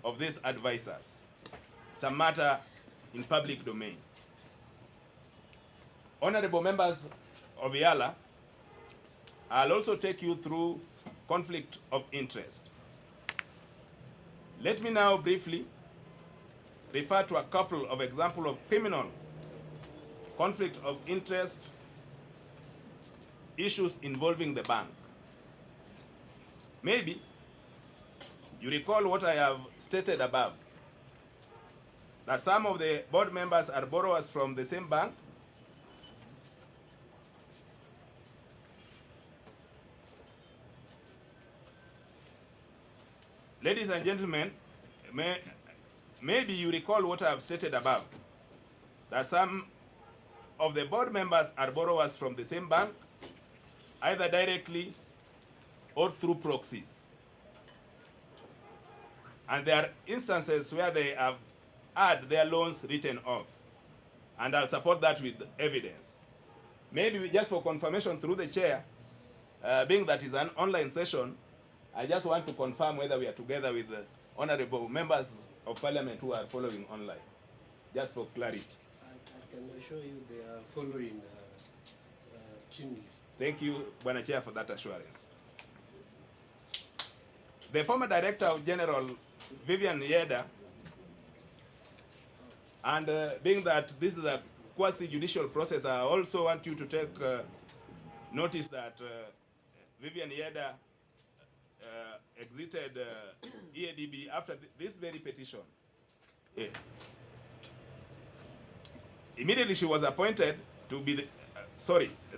of these advisors, some matter in public domain. Honorable members of IALA, I'll also take you through conflict of interest. Let me now briefly refer to a couple of examples of criminal conflict of interest issues involving the bank. Maybe you recall what I have stated above, that some of the board members are borrowers from the same bank. Ladies and gentlemen, maybe you recall what I have stated above, that some of the board members are borrowers from the same bank, either directly or through proxies. And there are instances where they have had their loans written off. And I'll support that with evidence. Maybe just for confirmation through the chair, being that is an online session, I just want to confirm whether we are together with the honorable members of parliament who are following online, just for clarity. I can assure you they are following keenly. Thank you, Bwana Chair, for that assurance. The former Director General, Vivian Eadb, and being that this is a quasi-judicial process, I also want you to take notice that Vivian Eadb exited Eadb after this very petition. Yeah. Immediately she was appointed to be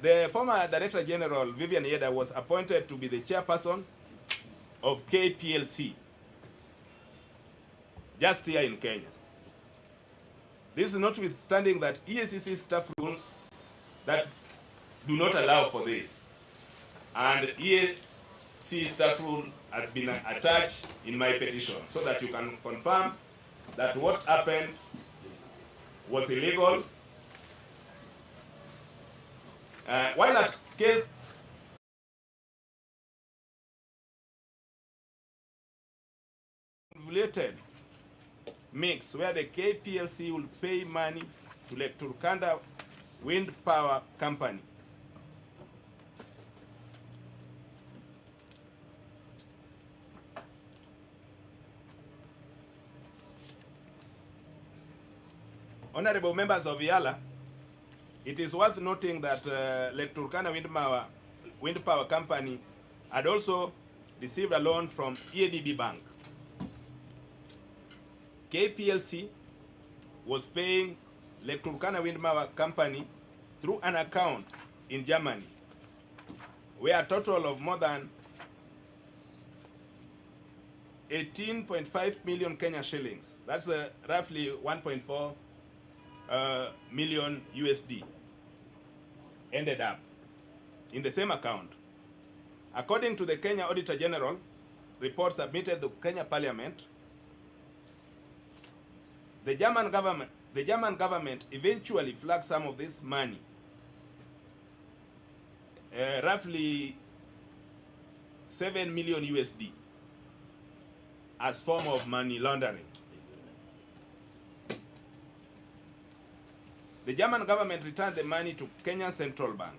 the former Director General Vivian Eadb was appointed to be the chairperson of KPLC just here in Kenya. This is notwithstanding that EACC staff rules that do not allow for this. And EACC staff rule has been attached in my petition so that you can confirm that what happened was illegal. While at related mix where the KPLC will pay money to Lake Turkana Wind Power Company. Honorable members of IALA, it is worth noting that Lake Turkana Wind Power Company had also received a loan from Eadb Bank. KPLC was paying Lake Turkana Wind Power Company through an account in Germany, where a total of more than 18.5 million Kenya shillings, that's roughly 1.4 million USD, ended up in the same account. According to the Kenya Auditor General report submitted to Kenya Parliament, the German government eventually flagged some of this money, roughly 7 million USD, as form of money laundering. The German government returned the money to Kenya Central Bank.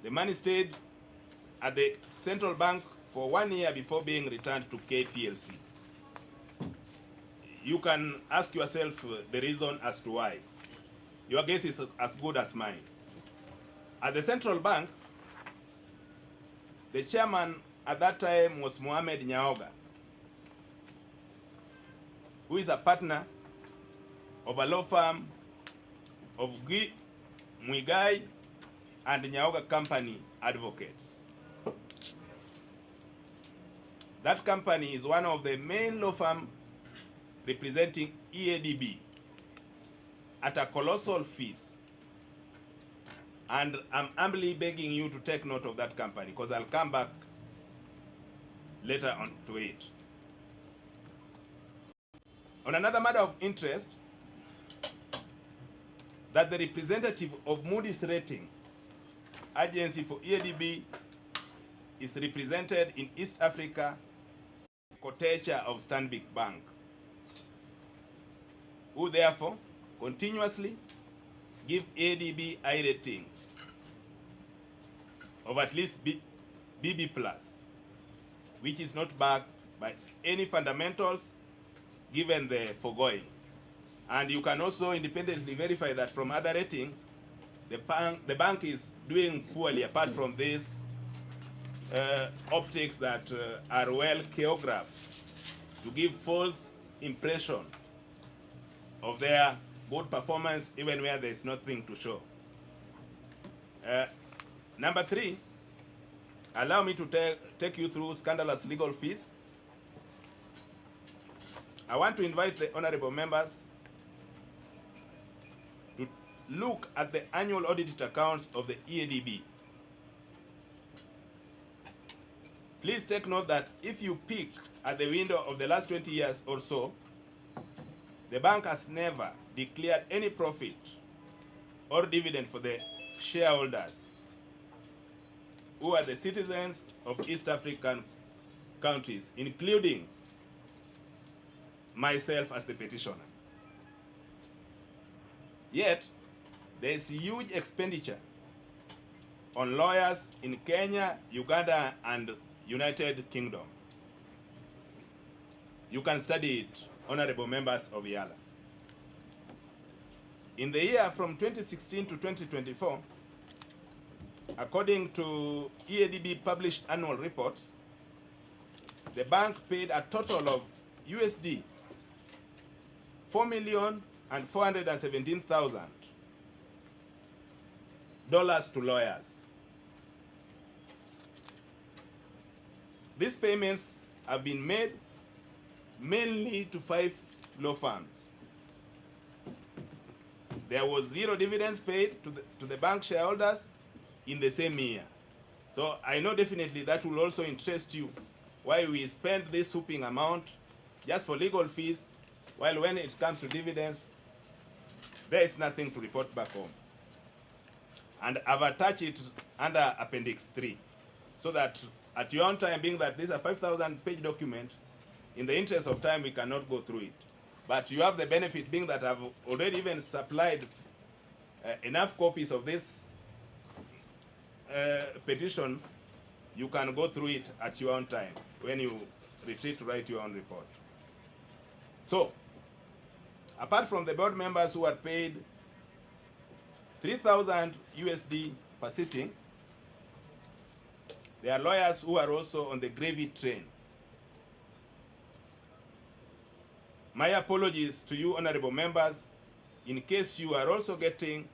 The money stayed at the Central Bank for 1 year before being returned to KPLC. You can ask yourself the reason as to why. Your guess is as good as mine. At the Central Bank, the chairman at that time was Mohamed Nyaoga, who is a partner of a law firm of Muigai and Nyaoga Company Advocates. That company is one of the main law firms representing Eadb at a colossal fees. And I'm humbly begging you to take note of that company, because I'll come back later on to it. On another matter of interest, that the representative of Moody's rating agency for Eadb is represented in East Africa cotecha of Stanbic Bank, who therefore continuously give Eadb I ratings of at least BB+, which is not backed by any fundamentals given the foregoing. And you can also independently verify that from other ratings, the bank is doing poorly apart from these optics that are well choreographed to give false impression of their good performance even where there is nothing to show. Number 3, allow me to take you through scandalous legal fees. I want to invite the honorable members to look at the annual audited accounts of the Eadb. Please take note that if you peek at the window of the last 20 years or so, the bank has never declared any profit or dividend for the shareholders, who are the citizens of East African countries, including myself as the petitioner. Yet, there is huge expenditure on lawyers in Kenya, Uganda, and United Kingdom. You can study it, honorable members of IALA. In the year from 2016 to 2024, according to Eadb published annual reports, the bank paid a total of USD 4,417,000 to lawyers. These payments have been made mainly to 5 law firms. There was 0 dividends paid to the bank shareholders in the same year. So I know definitely that will also interest you why we spend this whooping amount just for legal fees, while when it comes to dividends, there is nothing to report back home. And I've attached it under Appendix 3, so that at your own time, being that this is a 5,000-page document, in the interest of time, we cannot go through it. But you have the benefit, being that I've already even supplied enough copies of this petition. You can go through it at your own time when you retreat to write your own report. So, apart from the board members who are paid 3,000 USD per sitting, there are lawyers who are also on the gravy train. My apologies to you, honorable members, in case you are also getting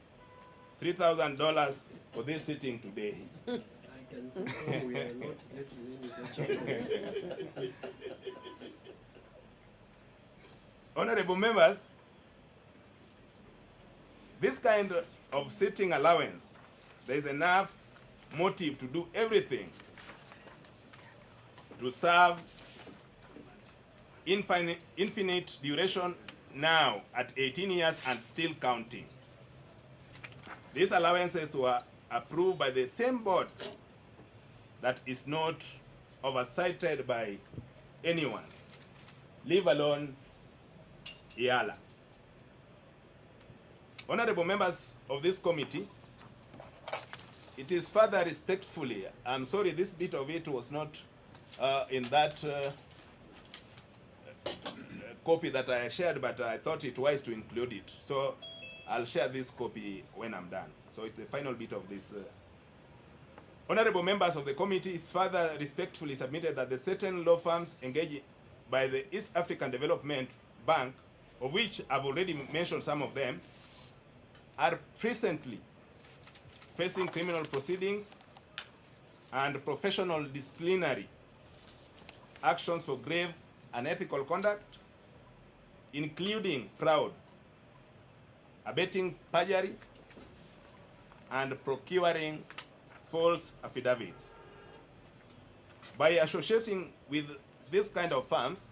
$3,000 for this sitting today. I can confirm we are not getting any such amount. Honorable members, this kind of sitting allowance, there is enough motive to do everything to serve infinite duration now at 18 years and still counting. These allowances were approved by the same board that is not oversighted by anyone, leave alone IALA. Honorable members of this committee, it is further respectfully, I'm sorry this bit of it was not in that copy that I shared, but I thought it wise to include it. So I'll share this copy when I'm done. So it's the final bit of this. Honorable members of the committee, is further respectfully submitted that the certain law firms engaged by the East African Development Bank, of which I've already mentioned some of them, are presently facing criminal proceedings and professional disciplinary actions for grave unethical conduct, including fraud, abetting perjury, and procuring false affidavits. By associating with this kind of firms,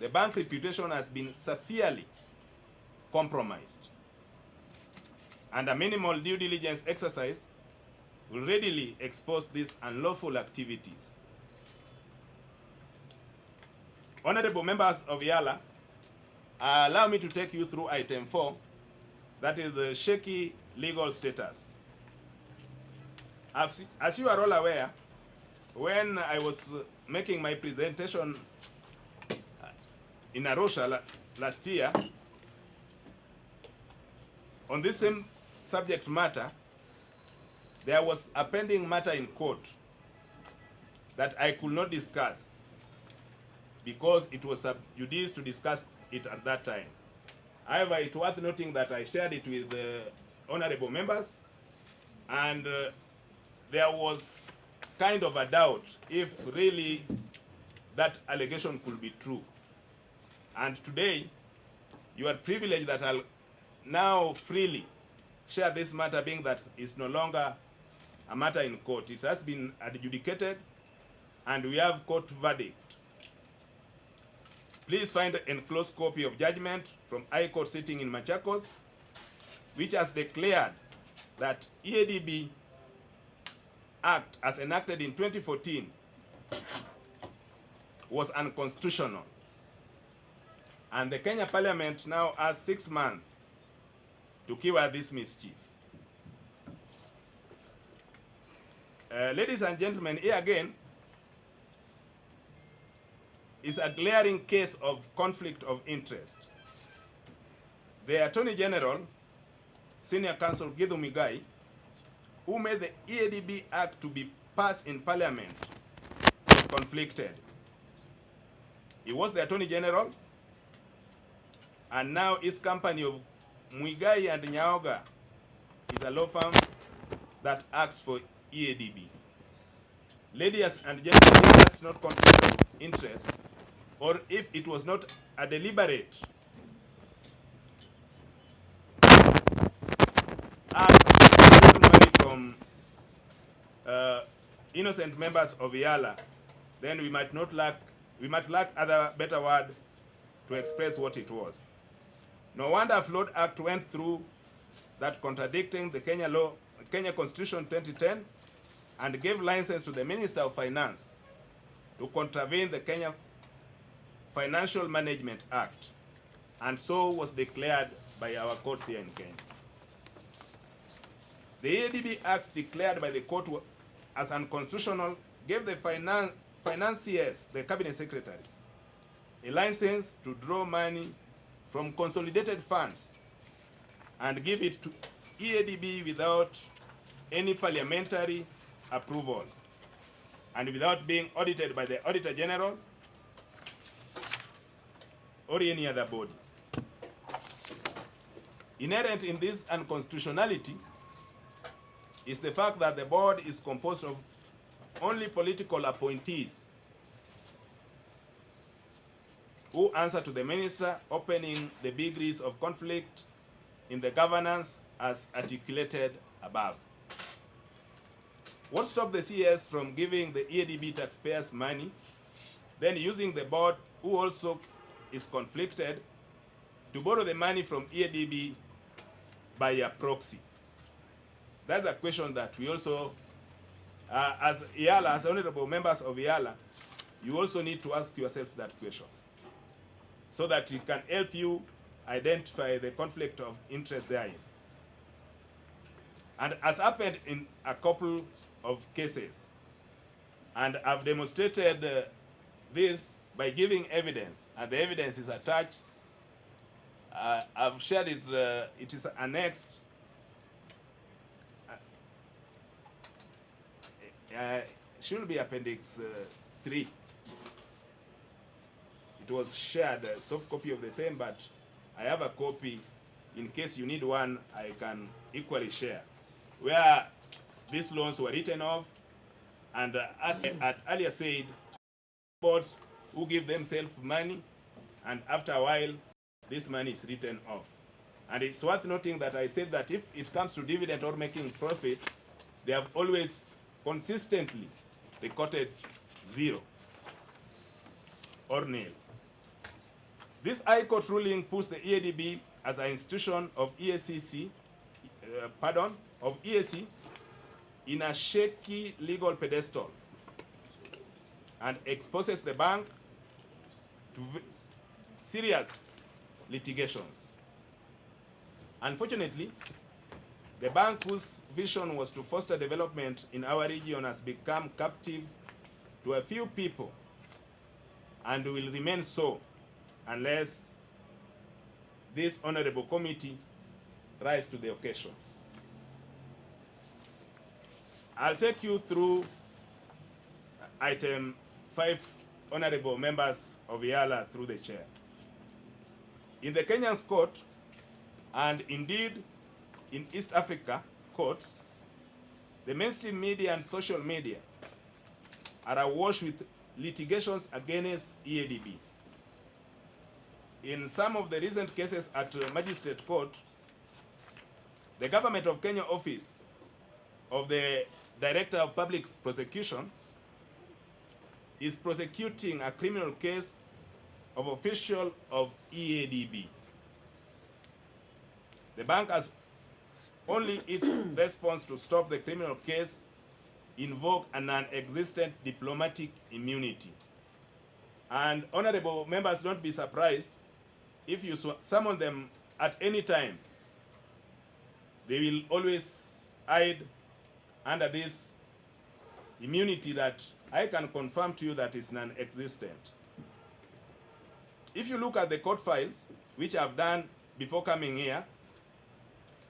the bank reputation has been severely compromised, and a minimal due diligence exercise will readily expose these unlawful activities. Honorable members of Yala, allow me to take you through item 4, that is the shaky legal status. As you are all aware, when I was making my presentation in Arusha last year, on this same subject matter, there was a pending matter in court that I could not discuss because it was sub judice to discuss it at that time. However, it's worth noting that I shared it with the honorable members, and there was kind of a doubt if really that allegation could be true. And today, you are privileged that I'll now freely share this matter, being that it's no longer a matter in court. It has been adjudicated, and we have court verdict. Please find an enclosed copy of judgment from High Court sitting in Machakos, which has declared that Eadb Act, as enacted in 2014, was unconstitutional. And the Kenya Parliament now has 6 months to cure this mischief. Ladies and gentlemen, here again is a glaring case of conflict of interest. The Attorney General, Senior Counsel Githu Muigai, who made the Eadb Act to be passed in Parliament, is conflicted. He was the Attorney General, and now his company of Muigai and Nyaoga is a law firm that acts for Eadb. Ladies and gentlemen, if that's not conflict of interest, or if it was not a deliberate act to money from innocent members of Yala, then we might lack other better word to express what it was. No wonder a flawed act went through that, contradicting the Kenya Constitution 2010, and gave license to the Minister of Finance to contravene the Kenya Financial Management Act, and so was declared by our courts here in Kenya. The Eadb Act, declared by the court as unconstitutional, gave the financiers, the Cabinet Secretary, a license to draw money from consolidated funds and give it to Eadb without any parliamentary approval and without being audited by the Auditor General or any other body. Inherent in this unconstitutionality is the fact that the board is composed of only political appointees who answer to the minister, opening the big risk of conflict in the governance as articulated above. What stopped the CS from giving the Eadb taxpayers money, then using the board, who also is conflicted, to borrow the money from Eadb by a proxy? That's a question that we also, as Yala, as honorable members of Yala, you also need to ask yourself that question, so that it can help you identify the conflict of interest therein. And as happened in a couple of cases, and I've demonstrated this by giving evidence, and the evidence is attached. I've shared it, it is annexed. Should be Appendix 3. It was shared, a soft copy of the same, but I have a copy. In case you need one, I can equally share, where these loans were written off, and as I had earlier said, boards who give themselves money, and after a while, this money is written off. And it's worth noting that I said that if it comes to dividend or making profit, they have always consistently recorded 0 or nil. This High Court ruling puts the Eadb as an institution of EAC in a shaky legal pedestal, and exposes the bank to serious litigations. Unfortunately, the bank, whose vision was to foster development in our region, has become captive to a few people and will remain so unless this honorable committee rise to the occasion. I'll take you through item 5, honorable members of Yala, through the chair. In the Kenyan court, and indeed in East Africa courts, the mainstream media and social media are awash with litigations against Eadb. In some of the recent cases at magistrate court, the government of Kenya office of the Director of Public Prosecution is prosecuting a criminal case of official of Eadb. The bank has only its response to stop the criminal case invoke a non-existent diplomatic immunity. And honorable members, don't be surprised if you summon them at any time. They will always hide under this immunity that I can confirm to you that is non-existent. If you look at the court files, which I've done before coming here,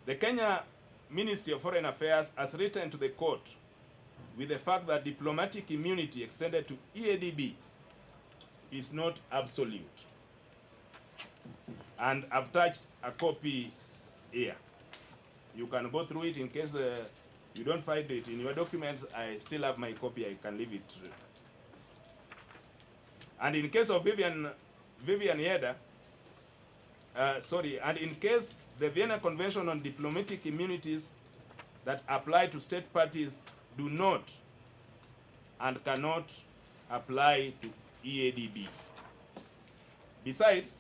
the Kenya Ministry of Foreign Affairs has written to the court with the fact that diplomatic immunity extended to Eadb is not absolute. And I've touched a copy here. You can go through it in case you don't find it in your documents. I still have my copy. I can leave it. And in case of Vivian Yeda, and in case the Vienna Convention on Diplomatic Immunities that apply to state parties do not and cannot apply to Eadb. Besides,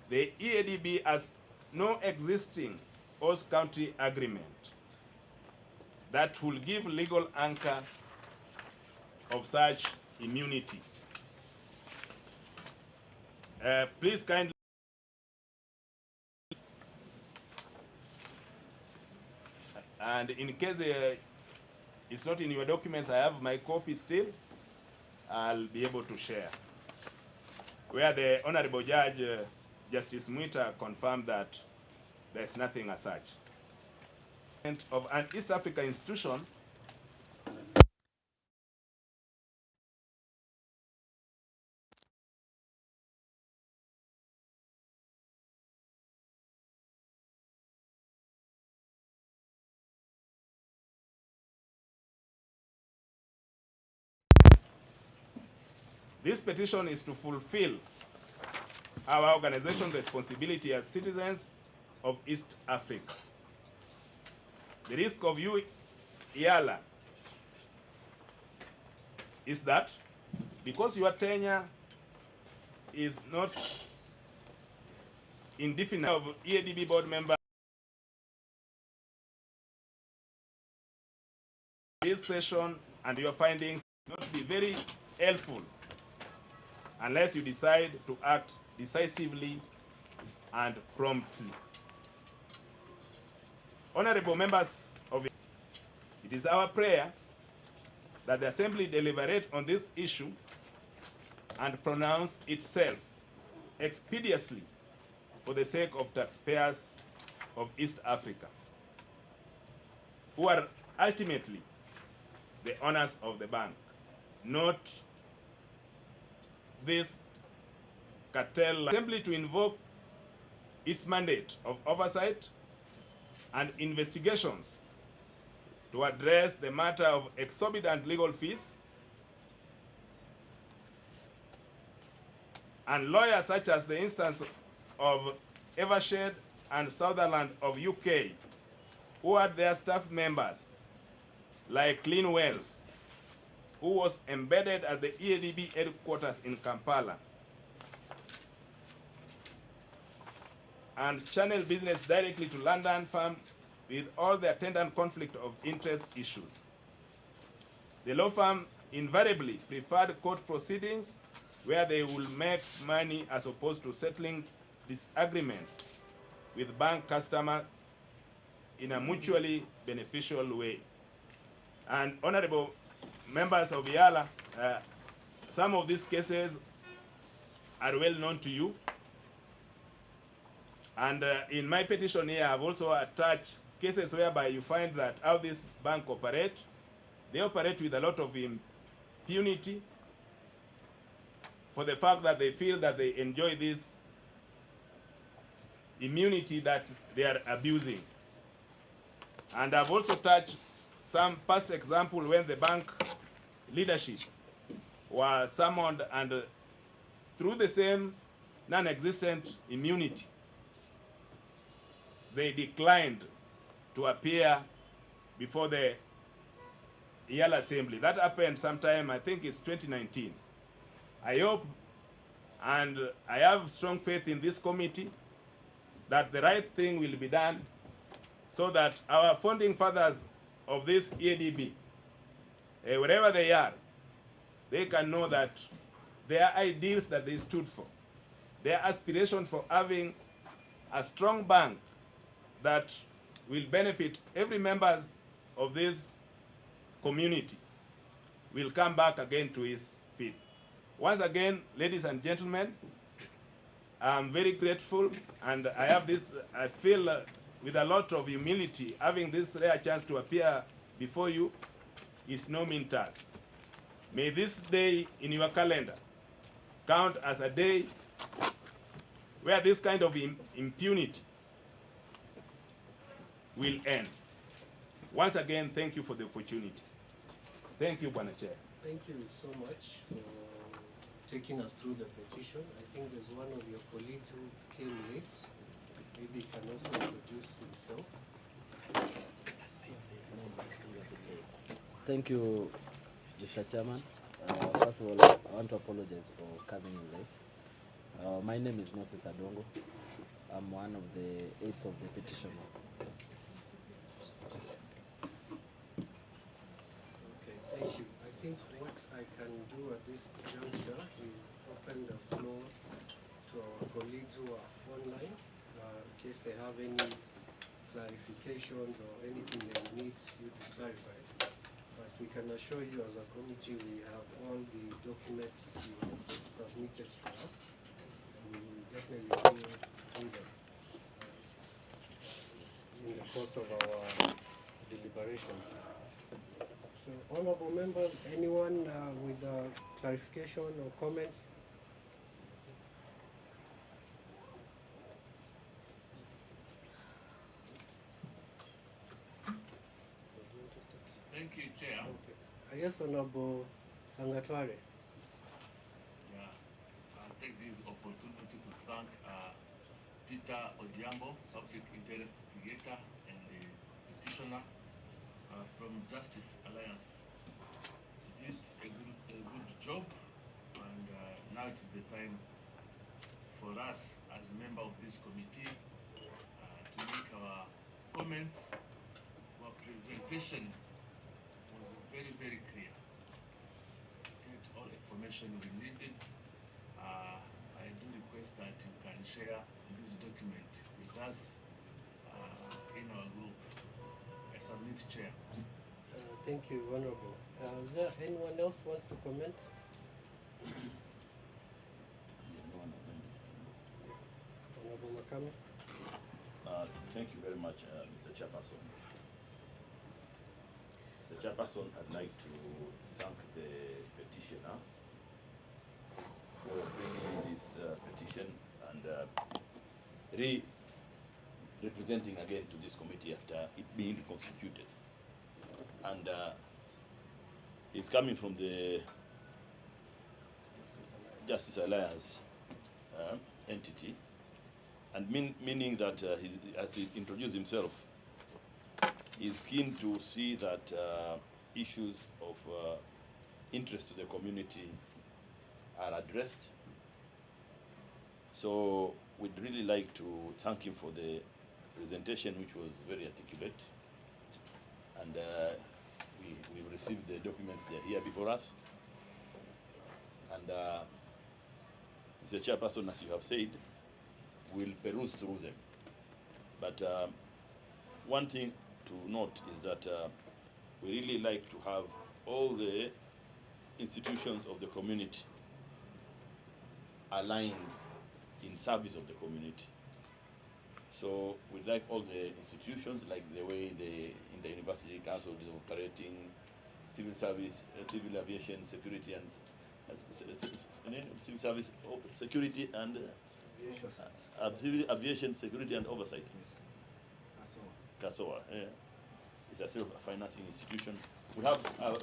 the Eadb has no existing host country agreement that will give legal anchor of such immunity. Please kindly. And in case it's not in your documents, I have my copy still. I'll be able to share. Where the Honorable Judge, Justice Mwita, confirmed that there's nothing as such. Of an East Africa institution this petition is to fulfill our organization's responsibility as citizens of East Africa. The risk of you, Yala, is that because your tenure is not indefinite of Eadb board member, this session and your findings will not be very helpful unless you decide to act decisively and promptly. Honorable members of it is our prayer that the Assembly deliberate on this issue and pronounce itself expeditiously for the sake of taxpayers of East Africa, who are ultimately the owners of the bank, not this cartel. Assembly to invoke its mandate of oversight and investigations to address the matter of exorbitant legal fees and lawyers such as the instance of Evershed and Sutherland of UK, who had their staff members like Clean Wells, who was embedded at the Eadb headquarters in Kampala, and channel business directly to London firm with all the attendant conflict of interest issues. The law firm invariably preferred court proceedings where they will make money as opposed to settling disagreements with bank customers in a mutually beneficial way. And honorable members of IALA, some of these cases are well known to you. And in my petition here, I've also attached cases whereby you find that how this bank operate, they operate with a lot of impunity for the fact that they feel that they enjoy this immunity that they are abusing. And I've also touched some past example when the bank leadership were summoned and through the same non-existent immunity, they declined to appear before the IALA Assembly. That happened sometime, I think it's 2019. I hope and I have strong faith in this committee that the right thing will be done so that our founding fathers of this Eadb, wherever they are, they can know that their ideals that they stood for, their aspiration for having a strong bank that will benefit every member of this community will come back again to his feet. Once again, ladies and gentlemen, I'm very grateful, and I have this, I feel with a lot of humility, having this rare chance to appear before you is no mean task. May this day in your calendar count as a day where this kind of impunity will end. Once again, thank you for the opportunity. Thank you, Bwana Chair. Thank you so much for taking us through the petition. I think there's one of your colleagues who came late. Maybe he can also introduce himself. Thank you, Mr. Chairman. First of all, I want to apologize for coming in late. My name is Moses Adongo. I'm one of the aides of the petitioner. Okay, thank you. I think what I can do at this juncture is open the floor to our colleagues who are online, in case they have any clarifications or anything they need you to clarify. But we can assure you as a committee we have all the documents you have submitted to us. We will definitely go through them in the course of our deliberations. So, honorable members, anyone with a clarification or comment? Thank you, Chair. Okay. Yes, Honorable Sangatware. Yeah, I'll take this opportunity to thank Peter Odhiambo, Subject Interest Litigator, and the petitioner from Justice Alliance. He did a good job, and now it is the time for us as a member of this committee to make our comments. Our presentation was very, very clear. Get all information we needed. I do request that you can share this document with us in our group. I submit, Chair. Thank you, Honorable. Is there anyone else who wants to comment? Honorable Makame? Thank you very much, Mr. Chairperson. Mr. Chairperson, I'd like to thank the petitioner for bringing this petition and representing again to this committee after it being constituted. And it's coming from the Justice Alliance entity, and meaning that as he introduced himself, he's keen to see that issues of interest to the community are addressed. So we'd really like to thank him for the presentation, which was very articulate. And we received the documents, they're here before us. And Mr. Chairperson, as you have said, will peruse through them. But one thing to note is that we really like to have all the institutions of the community aligned in service of the community. So we'd like all the institutions, like the way in the University Council is operating, civil service, civil aviation, security and civil service, security and civil aviation, security and oversight. Kasoa, yeah. It's a self-financing institution. We have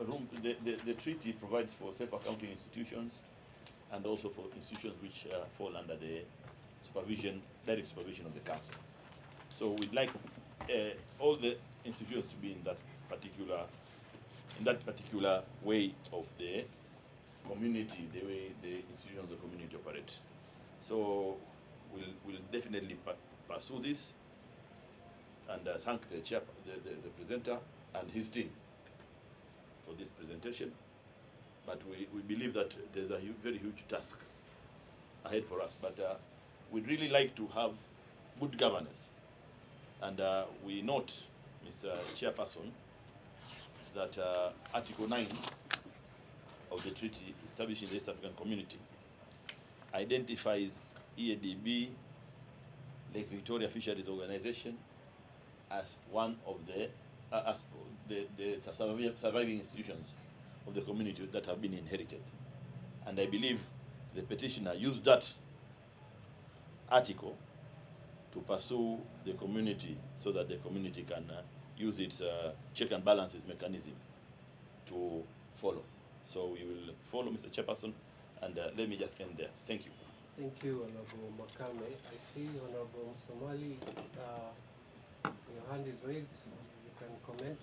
room. The treaty provides for self-accounting institutions, and also for institutions which fall under the supervision, direct supervision of the council. So we'd like all the institutions to be in that particular way of the community, the way the institutions of the community operate. So we'll definitely pursue this, and thank the presenter and his team for this presentation. But we believe that there's a very huge task ahead for us. But we'd really like to have good governance. And we note, Mr. Chairperson, that Article 9 of the treaty establishing the East African Community identifies Eadb, Lake Victoria Fisheries Organization, as one of the surviving institutions of the community that have been inherited. And I believe the petitioner used that article to pursue the community so that the community can use its check and balances mechanism to follow. So we will follow, Mr. Chairperson, and let me just end there. Thank you. Thank you, Honorable Makame. I see Honorable Somali, your hand is raised. You can comment.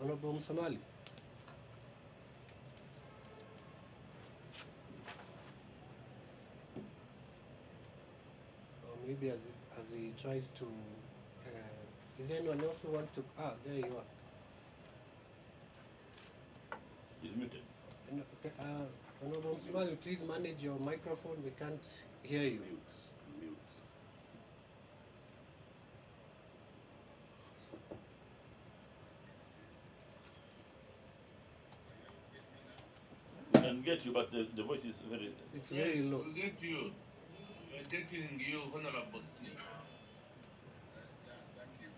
Honorable Somali. Or maybe as he tries to, is there anyone else who wants to, there you are. He's muted. Okay, Honorable Somali, please manage your microphone. We can't hear you. Mute. We can get you, but the voice is very... It's very low. We'll get you. We're getting you, Honorable. Thank you.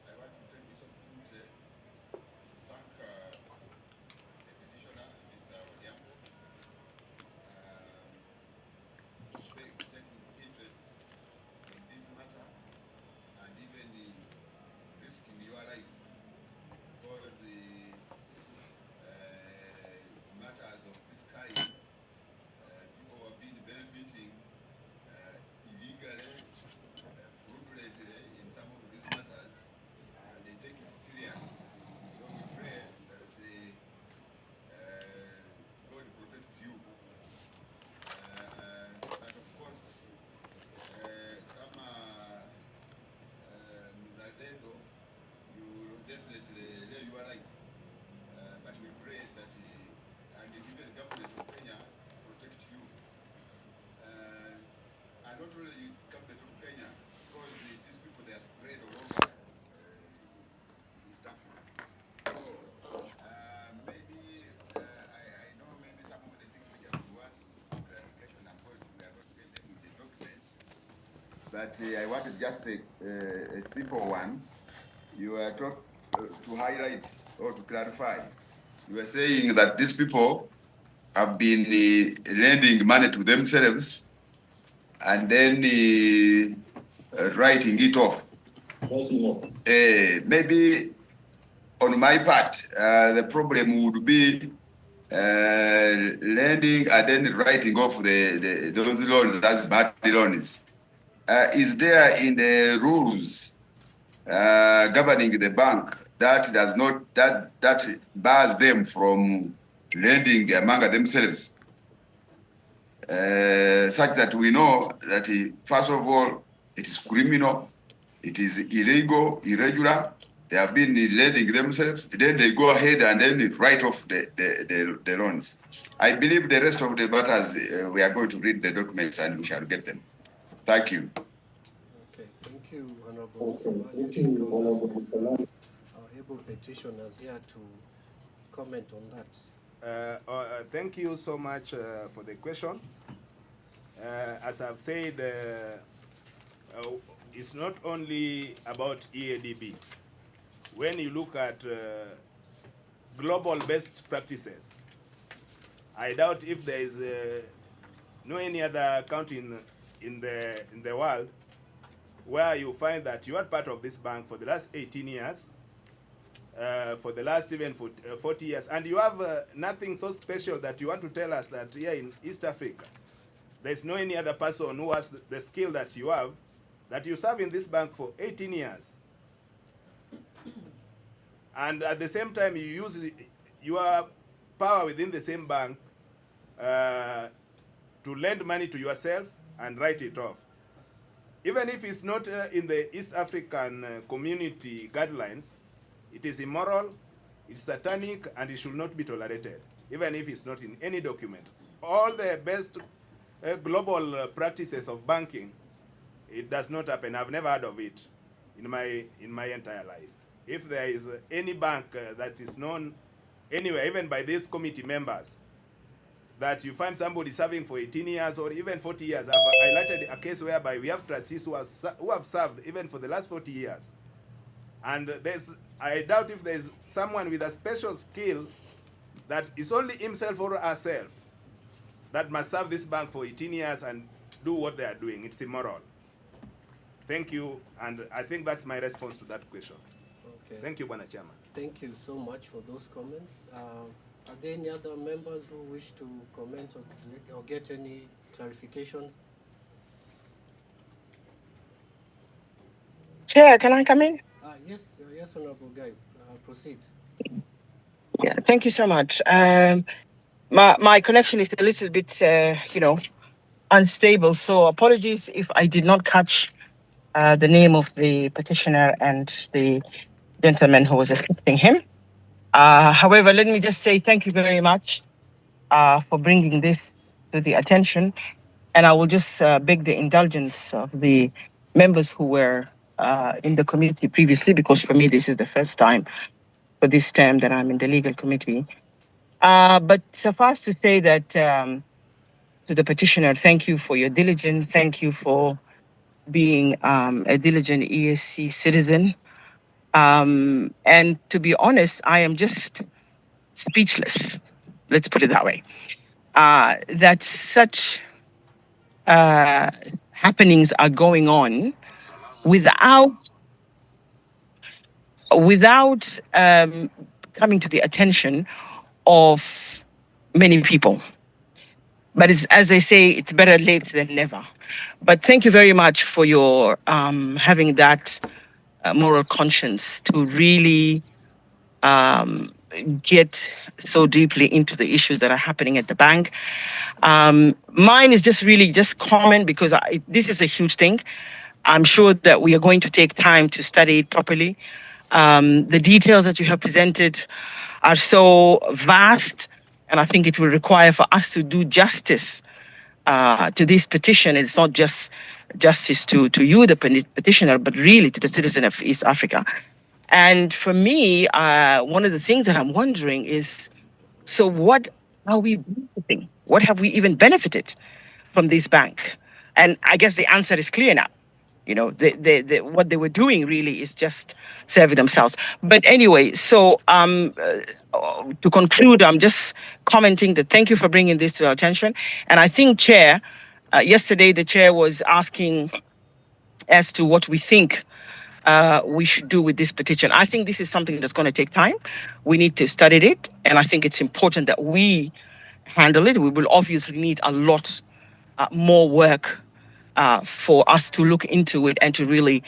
I want to take this opportunity to thank the petitioner, Mr. Odiambo, taking interest in this matter and even risking your life, because the matters of this kind, people have been benefiting illegally, fraudulently in some of these matters, and they take it serious. So we pray that God protects you. And of course, kama Mzalendo, you will definitely lay your life. But we pray that and even the government of Kenya protect you. And not only the government of Kenya, because these people, they are spread all over East Africa. So maybe I know maybe some of the things which I would want clarification, I'm going to get them with the document. But I wanted just a simple one. You are to highlight or to clarify. You were saying that these people have been lending money to themselves and then writing it off. Maybe on my part, the problem would be lending and then writing off those loans as bad loans. Is there in the rules governing the bank that does not that bars them from lending among themselves, such that we know that first of all it is criminal it is illegal, irregular. They have been lending themselves. Then they go ahead and then write off the loans. I believe the rest of the matters, we are going to read the documents and we shall get them. Thank you. Okay, thank you, Honorable Savali. I think I'll ask our able petitioners here to comment on that. Thank you so much for the question. As I've said, it's not only about Eadb. When you look at global best practices, I doubt if there is no any other country in the world where you find that you are part of this bank for the last 18 years, for the last even 40 years, and you have nothing so special that you want to tell us that here in East Africa, there's no any other person who has the skill that you have, that you serve in this bank for 18 years. And at the same time, you use your power within the same bank to lend money to yourself and write it off. Even if it's not in the East African community guidelines, it is immoral, it's satanic, and it should not be tolerated, even if it's not in any document. All the best global practices of banking, it does not happen. I've never heard of it in my entire life. If there is any bank that is known anywhere, even by these committee members, that you find somebody serving for 18 years or even 40 years. I've highlighted a case whereby we have trustees who have served even for the last 40 years. And I doubt if there's someone with a special skill that is only himself or herself that must serve this bank for 18 years and do what they are doing. It's immoral. Thank you, and I think that's my response to that question. Okay. Thank you, Bwana Chairman. Thank you so much for those comments. Are there any other members who wish to comment or get any clarification? Chair, can I come in? Yes, Honorable Guy, proceed. Yeah, thank you so much. My connection is a little bit, unstable, so apologies if I did not catch the name of the petitioner and the gentleman who was assisting him. However, let me just say thank you very much for bringing this to the attention. And I will just beg the indulgence of the members who were in the committee previously, because for me, this is the first time for this term that I'm in the legal committee. But suffice to say that to the petitioner, thank you for your diligence. Thank you for being a diligent ESC citizen. And to be honest, I am just speechless. Let's put it that way. That such happenings are going on without coming to the attention of many people. But as they say, it's better late than never. But thank you very much for your having that moral conscience to really get so deeply into the issues that are happening at the bank. Mine is just comment, because this is a huge thing. I'm sure that we are going to take time to study it properly. The details that you have presented are so vast, and I think it will require for us to do justice to this petition. It's not just justice to you, the petitioner, but really to the citizen of East Africa. And for me, one of the things that I'm wondering is, so what are we benefiting? What have we even benefited from this bank? And I guess the answer is clear now. You know, what they were doing really is just serving themselves. But anyway, so to conclude, I'm just commenting that thank you for bringing this to our attention. And I think, Chair, yesterday the Chair was asking as to what we think we should do with this petition. I think this is something that's going to take time. We need to study it, and I think it's important that we handle it. We will obviously need a lot more work for us to look into it and to really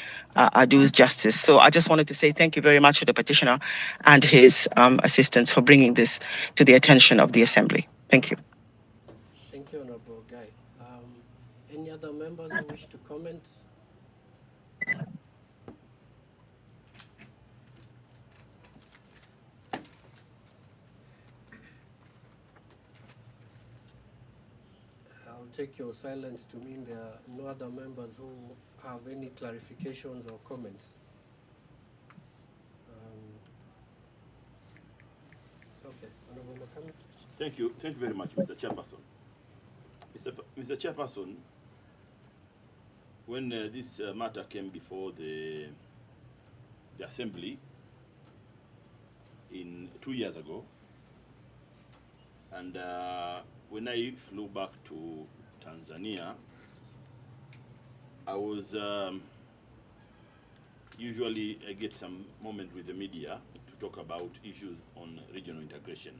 do justice. So I just wanted to say thank you very much to the petitioner and his assistants for bringing this to the attention of the Assembly. Thank you. Thank you, Honorable Guy. Any other members who wish to comment? take your silence to mean there are no other members who have any clarifications or comments. Okay, Honorable Makame. Thank you very much, Mr. Chairperson. Mr. Chairperson, when this matter came before the Assembly 2 years ago, and when I flew back to Tanzania, I was usually I get some moment with the media to talk about issues on regional integration,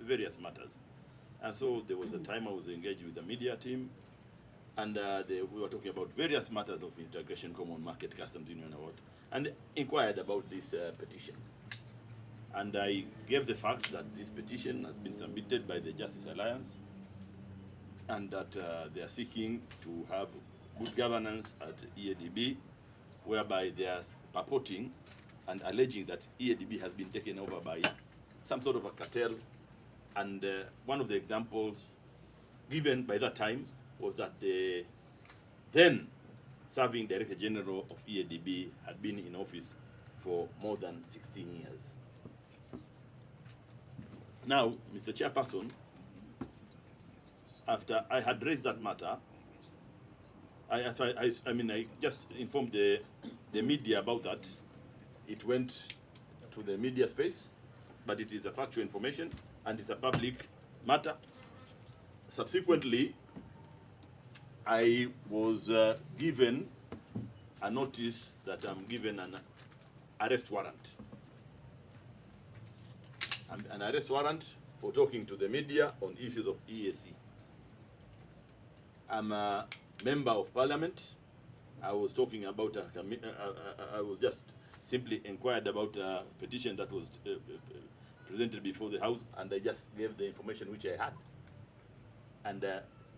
various matters. And so there was a time I was engaged with the media team, and we were talking about various matters of integration, common market, customs union, and what, and they inquired about this petition. And I gave the fact that this petition has been submitted by the Justice Alliance, and that they are seeking to have good governance at Eadb, whereby they are purporting and alleging that Eadb has been taken over by some sort of a cartel. And one of the examples given by that time was that the then serving Director General of Eadb had been in office for more than 16 years. Now, Mr. Chairperson, after I had raised that matter, I just informed the media about that. It went to the media space, but it is a factual information and it's a public matter. Subsequently, I was given a notice that I'm given an arrest warrant. An arrest warrant for talking to the media on issues of EAC. I'm a member of parliament. I was talking about I was just simply inquired about a petition that was presented before the House, and I just gave the information which I had. And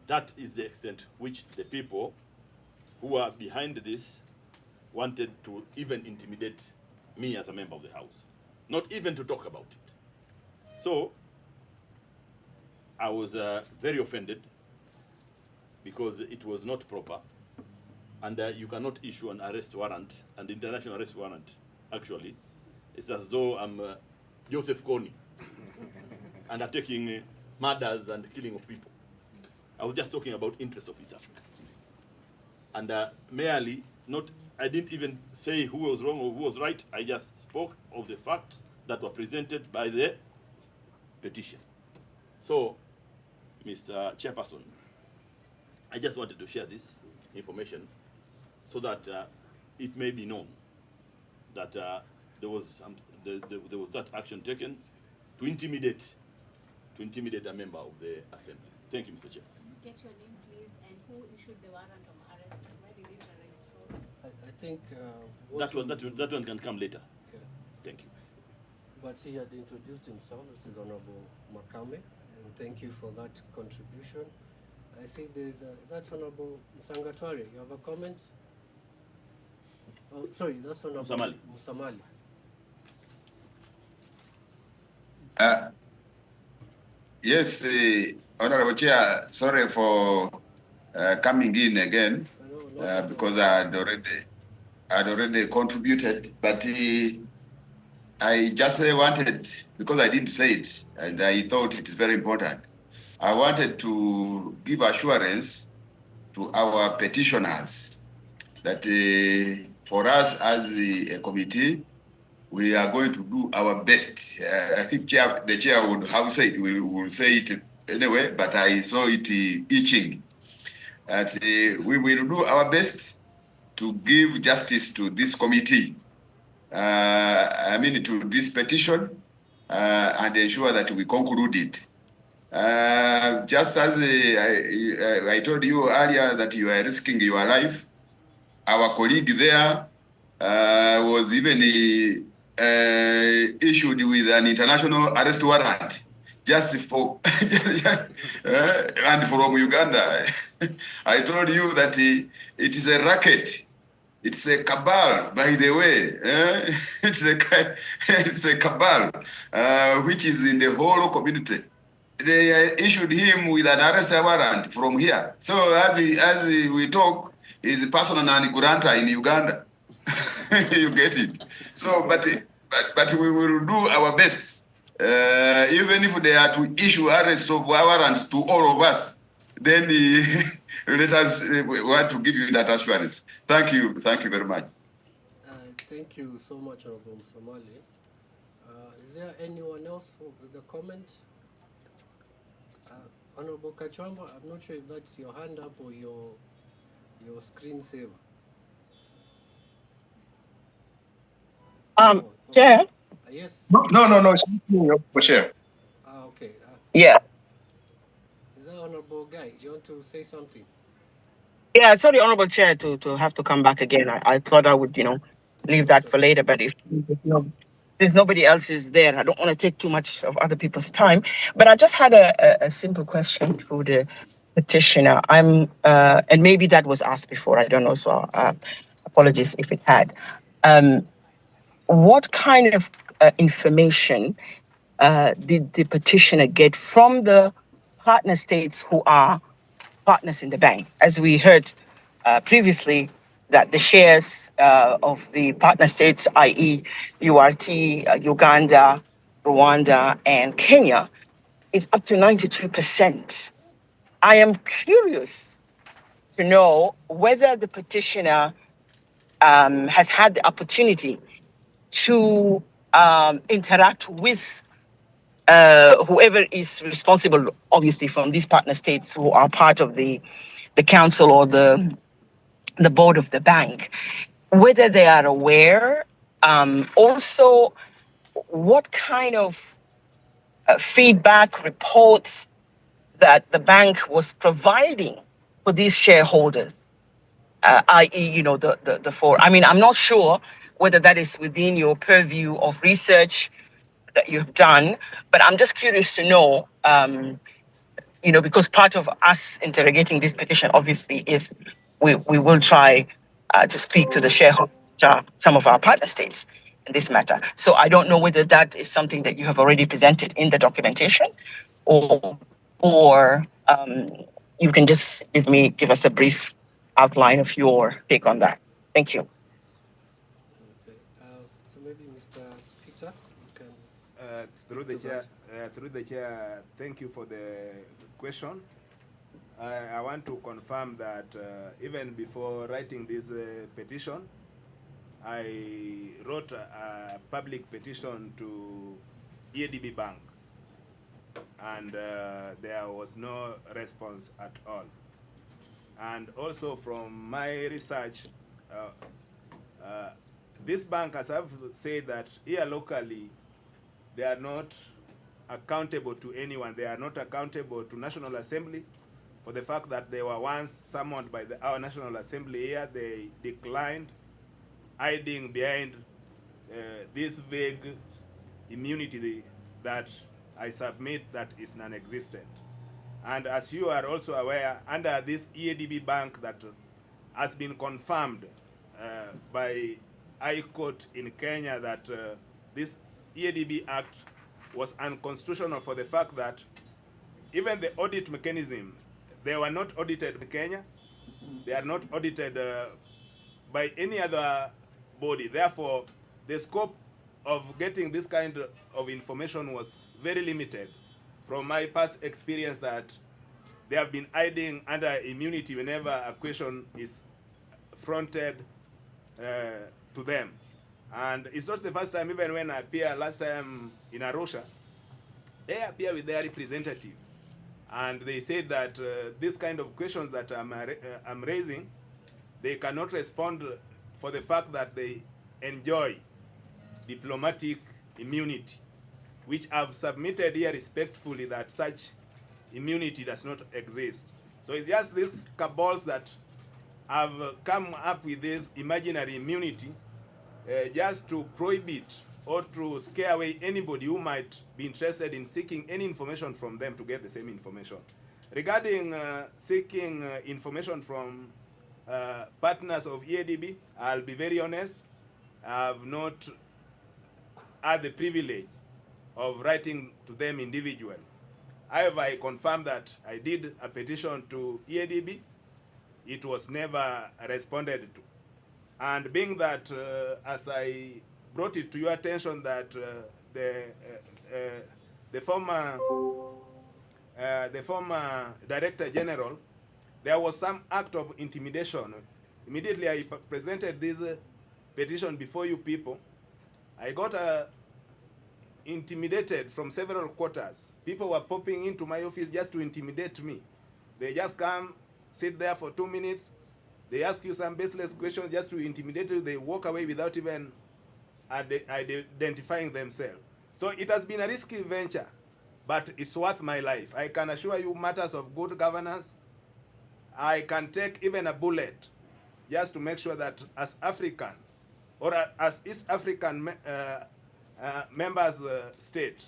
that is the extent which the people who are behind this wanted to even intimidate me as a member of the House, not even to talk about it. So I was very offended because it was not proper, and you cannot issue an arrest warrant, an international arrest warrant. Actually, it's as though I'm Joseph Kony undertaking murders and killing of people. I was just talking about interests of East Africa, and merely not. I didn't even say who was wrong or who was right. I just spoke of the facts that were presented by the petition. So, Mr. Chairperson, I just wanted to share this information so that it may be known that there was that action taken to intimidate a member of the Assembly. Thank you, Mr. Chairperson. Get your name, please, and who issued the warrant of arrest? Where did it arise from? I think that one can come later. Yeah. Thank you. But he had introduced himself. This is Honorable Makame, and thank you for that contribution. I think there's is that Honorable Sangatwari? You have a comment? Oh, sorry, that's Honorable Musamali. Yes, Honorable Chair, sorry for coming in again because I had already contributed, but I just wanted, because I didn't say it, and I thought it is very important, I wanted to give assurance to our petitioners that for us as a committee, we are going to do our best. I think the chair would have said, we will say it anyway, but I saw it itching. That we will do our best to give justice to this committee, to this petition, and ensure that we conclude it. Just as I told you earlier that you are risking your life, our colleague there was even issued with an international arrest warrant just for and from Uganda. I told you that it is a racket. It's a cabal, by the way. It's a cabal which is in the whole community. they issued him with an arrest warrant from here. So as we talk, he's a personal non-granta in Uganda. You get it. So, but we will do our best. Even if they are to issue arrest of warrants to all of us, then let us want to give you that assurance. Thank you very much. Thank you so much, Honorable Somali. Is there anyone else with a comment? Honorable Kachwamba, I'm not sure if that's your hand up or your screensaver. Chair? Yes. No, it's for sure. Okay. Yeah. Is that Honorable Guy? You want to say something? Yeah, sorry, Honorable Chair, to have to come back again. I thought I would, leave that for later, but if since nobody else is there, I don't want to take too much of other people's time. But I just had a simple question for the petitioner. And maybe that was asked before, I don't know, so apologies if it had. What kind of information did the petitioner get from the partner states who are partners in the bank? As we heard previously, that the shares of the partner states, i.e. URT, Uganda, Rwanda, and Kenya, is up to 92%. I am curious to know whether the petitioner has had the opportunity to interact with whoever is responsible, obviously from these partner states who are part of the council or the board of the bank, whether they are aware, also what kind of feedback reports that the bank was providing for these shareholders, i.e., the four. I mean, I'm not sure whether that is within your purview of research that you've done, but I'm just curious to know, because part of us interrogating this petition, obviously, is we will try to speak to the shareholders, some of our partner states in this matter. So I don't know whether that is something that you have already presented in the documentation, or you can just give us a brief outline of your take on that. Thank you. Okay. So maybe Mr. Peter, you can. Through the chair, thank you for the question. I want to confirm that even before writing this petition, I wrote a public petition to Eadb Bank, and there was no response at all. And also from my research, this bank, as I've said, that here locally, they are not accountable to anyone. They are not accountable to National Assembly for the fact that they were once summoned by our National Assembly here. They declined, hiding behind this vague immunity that I submit that is non-existent. And as you are also aware, under this Eadb Bank that has been confirmed by High Court in Kenya that this Eadb Act was unconstitutional for the fact that even the audit mechanism, they were not audited in Kenya. They are not audited by any other body. Therefore, the scope of getting this kind of information was very limited. From my past experience, that they have been hiding under immunity whenever a question is fronted to them. And it's not the first time. Even when I appeared last time in Arusha, they appear with their representative, and they said that this kind of questions that I'm raising, they cannot respond for the fact that they enjoy diplomatic immunity, which I've submitted here respectfully that such immunity does not exist. So it's just these cabals that have come up with this imaginary immunity just to prohibit or to scare away anybody who might be interested in seeking any information from them to get the same information. Regarding seeking information from partners of Eadb, I'll be very honest, I've not had the privilege of writing to them individually. However, I confirm that I did a petition to Eadb. It was never responded to. And being that, as I brought it to your attention that the former Director General, there was some act of intimidation. Immediately I presented this petition before you people. I got intimidated from several quarters. People were popping into my office just to intimidate me. They just come, sit there for 2 minutes. They ask you some baseless questions just to intimidate you. They walk away without even identifying themselves. So it has been a risky venture, but it's worth my life. I can assure you, matters of good governance, I can take even a bullet just to make sure that as African or as East African members state,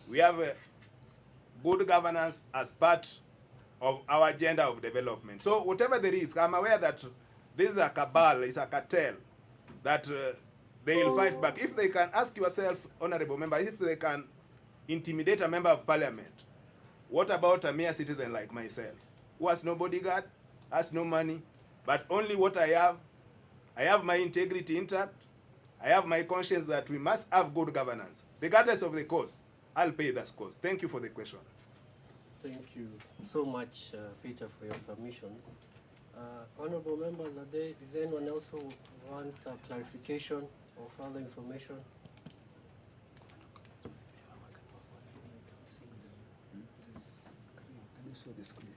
we have a good governance as part of our agenda of development. So whatever the risk, I'm aware that this is a cabal, it's a cartel, that they will fight back. If they can, ask yourself, honorable member, if they can intimidate a member of parliament, what about a mere citizen like myself, who has no bodyguard, has no money, but only what I have my integrity intact, I have my conscience that we must have good governance. Regardless of the cost, I'll pay that cost. Thank you for the question. Thank you so much, Peter, for your submissions. Honorable members, is there anyone else who wants clarification or further information? Can you show the screen?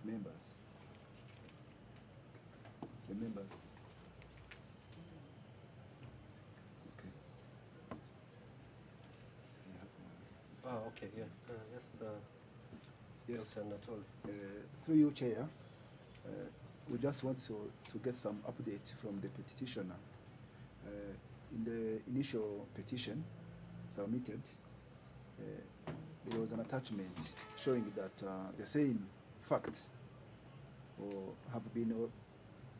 Members. The members. Okay. You have one. Okay, yeah. Yes. Dr. Natoli. Through you, Chair, we just want to get some update from the petitioner. In the initial petition submitted, there was an attachment showing that the same facts have been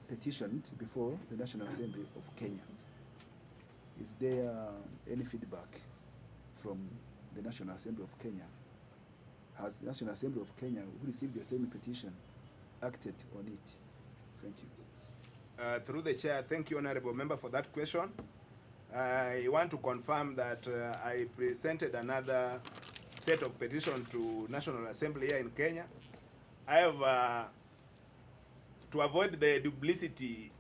petitioned before the National Assembly of Kenya. Is there any feedback from the National Assembly of Kenya? Has the National Assembly of Kenya, who received the same petition, acted on it? Thank you. Through the chair, thank you, honorable member, for that question. I want to confirm that I presented another set of petition to National Assembly here in Kenya. I have, to avoid the duplicity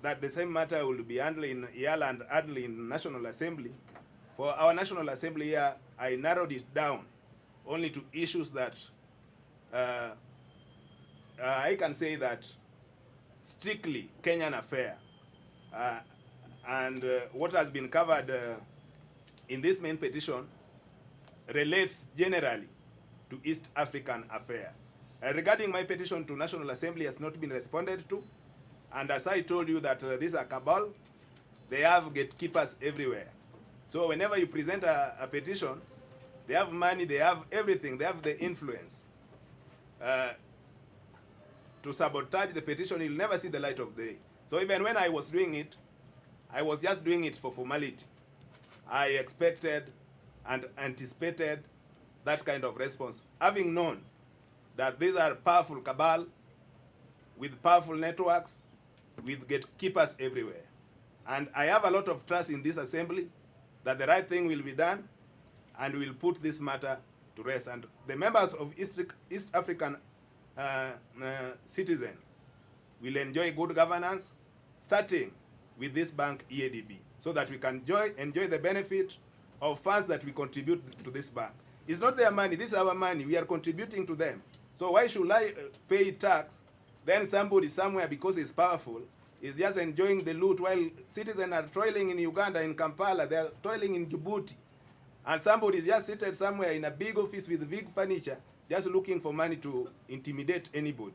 that the same matter will be handled in Yala and handled in National Assembly, for our National Assembly here, I narrowed it down only to issues that I can say that strictly Kenyan affair. And what has been covered in this main petition relates generally to East African affair. Regarding my petition to National Assembly has not been responded to, and as I told you that this is a cabal, they have gatekeepers everywhere. So whenever you present a petition, they have money, they have everything, they have the influence. To sabotage the petition, you'll never see the light of day. So even when I was doing it, I was just doing it for formality. I expected and anticipated that kind of response, having known that these are powerful cabal with powerful networks, with gatekeepers everywhere. And I have a lot of trust in this assembly that the right thing will be done and will put this matter to rest. And the members of East African citizen will enjoy good governance, starting with this bank Eadb, so that we can enjoy the benefit of funds that we contribute to this bank. It's not their money, this is our money, we are contributing to them. So why should I pay tax, then somebody somewhere, because he's powerful, is just enjoying the loot while citizens are toiling in Uganda, in Kampala, they are toiling in Djibouti, and somebody is just seated somewhere in a big office with big furniture, just looking for money to intimidate anybody.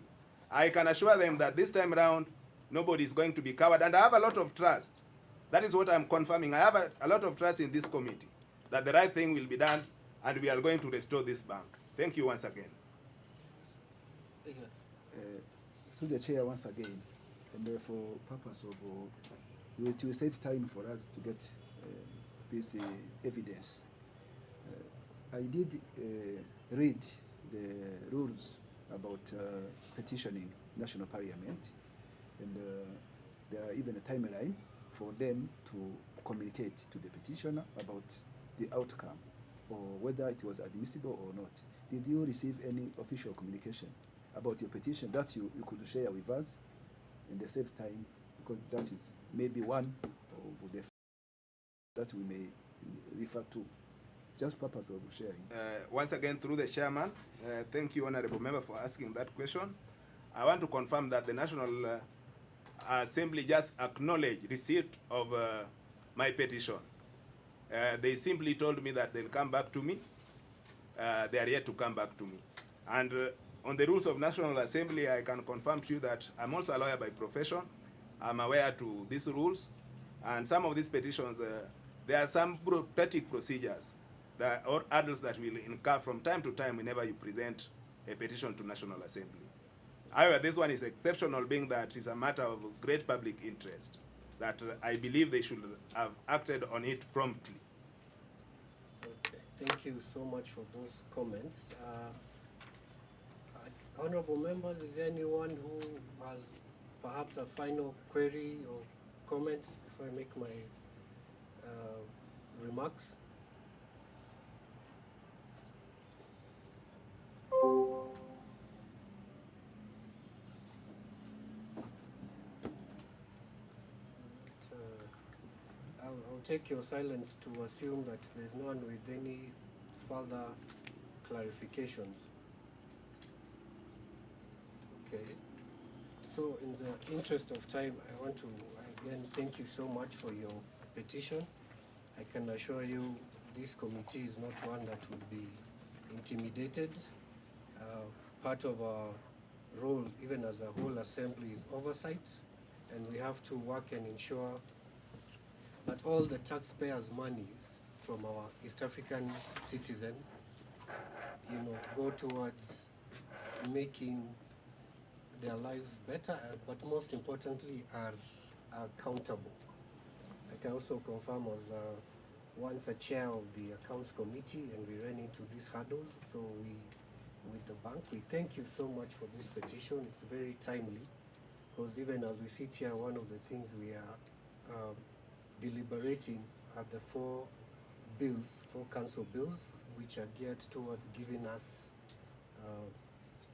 I can assure them that this time around, nobody is going to be covered, and I have a lot of trust. That is what I'm confirming. I have a lot of trust in this committee, that the right thing will be done, and we are going to restore this bank. Thank you once again. Through the chair once again, and for purpose of, it will save time for us to get this evidence. I did read the rules about petitioning National Parliament, and there are even a timeline for them to communicate to the petitioner about the outcome or whether it was admissible or not. Did you receive any official communication about your petition that you could share with us in the same time? Because that is maybe one of the that we may refer to. Just purpose of sharing. Once again, through the chairman, thank you, Honorable Member, for asking that question. I want to confirm that the National Assembly just acknowledged receipt of my petition. They simply told me that they'll come back to me. They are yet to come back to me. And on the rules of National Assembly, I can confirm to you that I'm also a lawyer by profession. I'm aware to these rules. And some of these petitions, there are some bureaucratic procedures that, or hurdles that will incur from time to time whenever you present a petition to National Assembly. However, this one is exceptional, being that it's a matter of great public interest, that I believe they should have acted on it promptly. Okay, thank you so much for those comments. Honorable members, is there anyone who has perhaps a final query or comment before I make my remarks? I'll take your silence to assume that there's none with any further clarifications. Okay. So in the interest of time, I want to again thank you so much for your petition. I can assure you this committee is not one that will be intimidated. Part of our role, even as a whole assembly, is oversight, and we have to work and ensure that all the taxpayers' money from our East African citizens, go towards making their lives better, but most importantly, are accountable. I can also confirm as once a chair of the accounts committee, and we ran into these hurdles, so with the bank, we thank you so much for this petition. It's very timely, because even as we sit here, one of the things we are deliberating are the four council bills, which are geared towards giving us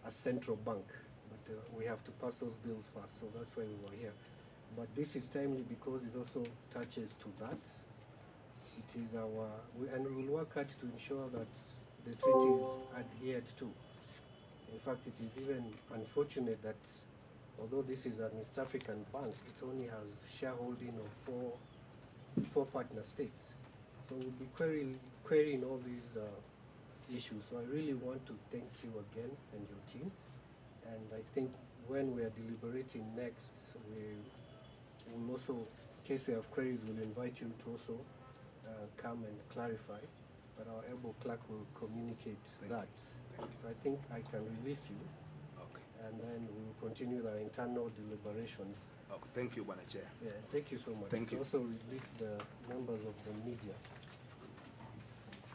a central bank. But we have to pass those bills first, so that's why we were here. But this is timely because it also touches to that. It is and we will work hard to ensure that the treaty is adhered to. In fact, it is even unfortunate that although this is an East African bank, it only has shareholding of four partner states. So we'll be querying all these issues. So I really want to thank you again and your team. And I think when we are deliberating next, we will also, in case we have queries, we'll invite you to also come and clarify. But our able clerk will communicate that. So I think I can release you. Okay. And then we'll continue the internal deliberations. Okay. Thank you, Madam Chair. Yeah, thank you so much. Thank you. Also release the members of the media.